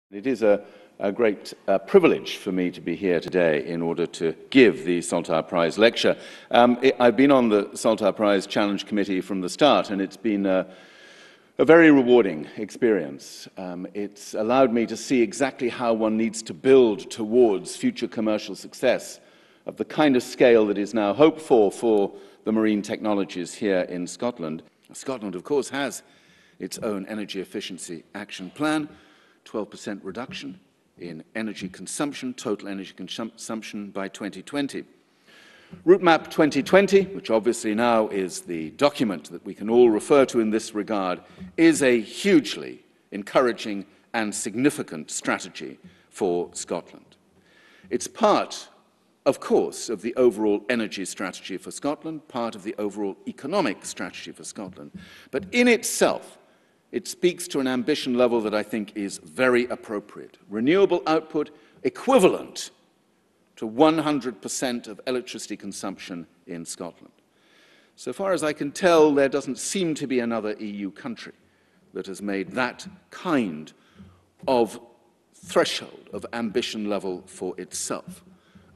It is a great privilege for me to be here today in order to give the Saltire Prize lecture. I've been on the Saltire Prize Challenge Committee from the start, and it's been a very rewarding experience. It's allowed me to see exactly how one needs to build towards future commercial success of the kind of scale that is now hoped for the marine technologies here in Scotland. Scotland, of course, has its own energy efficiency action plan, 12% reduction in energy consumption, total energy consumption by 2020. Route Map 2020, which obviously now is the document that we can all refer to in this regard, is a hugely encouraging and significant strategy for Scotland. It's part, of course, of the overall energy strategy for Scotland, part of the overall economic strategy for Scotland, but in itself, it speaks to an ambition level that I think is very appropriate. Renewable output equivalent to 100% of electricity consumption in Scotland. So far as I can tell, there doesn't seem to be another EU country that has made that kind of threshold of ambition level for itself.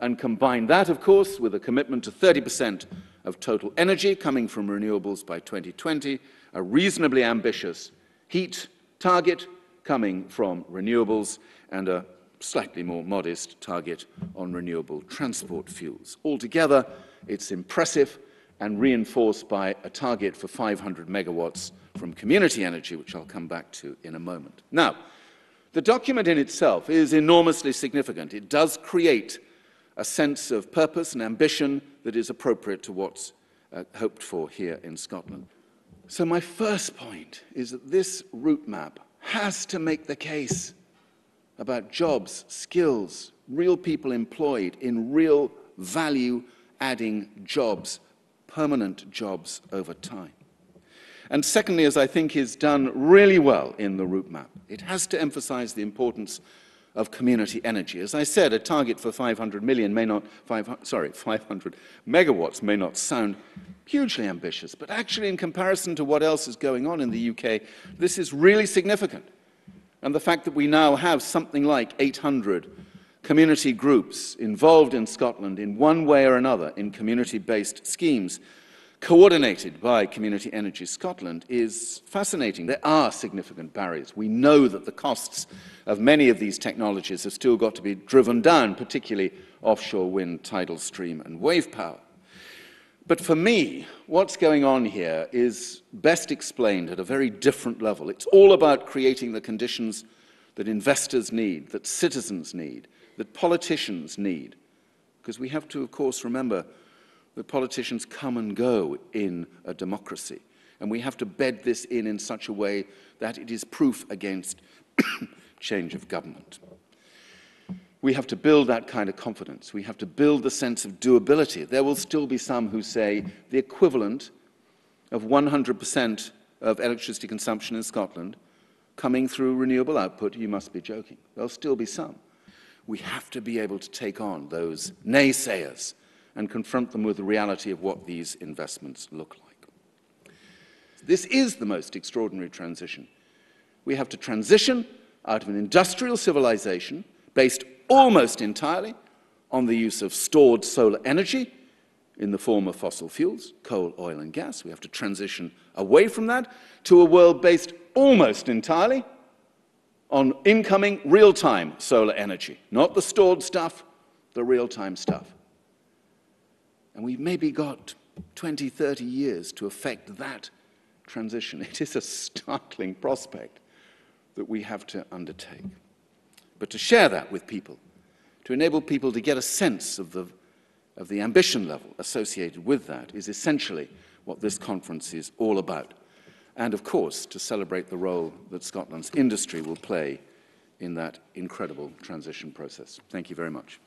And combine that, of course, with a commitment to 30% of total energy coming from renewables by 2020, a reasonably ambitious heat target coming from renewables, and a slightly more modest target on renewable transport fuels. Altogether, it's impressive and reinforced by a target for 500 megawatts from community energy, which I'll come back to in a moment. Now, the document in itself is enormously significant. It does create a sense of purpose and ambition that is appropriate to what's hoped for here in Scotland. So my first point is that this route map has to make the case about jobs, skills, real people employed in real value-adding jobs, permanent jobs over time. And secondly, as I think is done really well in the route map, it has to emphasize the importance of community energy. As I said, a target for 500 megawatts may not sound hugely ambitious, but actually in comparison to what else is going on in the UK, this is really significant. And the fact that we now have something like 800 community groups involved in Scotland in one way or another in community-based schemes, coordinated by Community Energy Scotland, is fascinating. There are significant barriers. We know that the costs of many of these technologies have still got to be driven down, particularly offshore wind, tidal stream, and wave power. But for me, what's going on here is best explained at a very different level. It's all about creating the conditions that investors need, that citizens need, that politicians need. Because we have to, of course, remember that politicians come and go in a democracy, and we have to bed this in such a way that it is proof against change of government. We have to build that kind of confidence. We have to build the sense of doability. There will still be some who say the equivalent of 100% of electricity consumption in Scotland coming through renewable output, you must be joking. There'll still be some. We have to be able to take on those naysayers and confront them with the reality of what these investments look like. This is the most extraordinary transition. We have to transition out of an industrial civilization based almost entirely on the use of stored solar energy in the form of fossil fuels, coal, oil, and gas. We have to transition away from that to a world based almost entirely on incoming real-time solar energy, not the stored stuff, the real-time stuff. And we've maybe got 20, 30 years to effect that transition. It is a startling prospect that we have to undertake. But to share that with people, to enable people to get a sense of the ambition level associated with that, is essentially what this conference is all about. And of course, to celebrate the role that Scotland's industry will play in that incredible transition process. Thank you very much.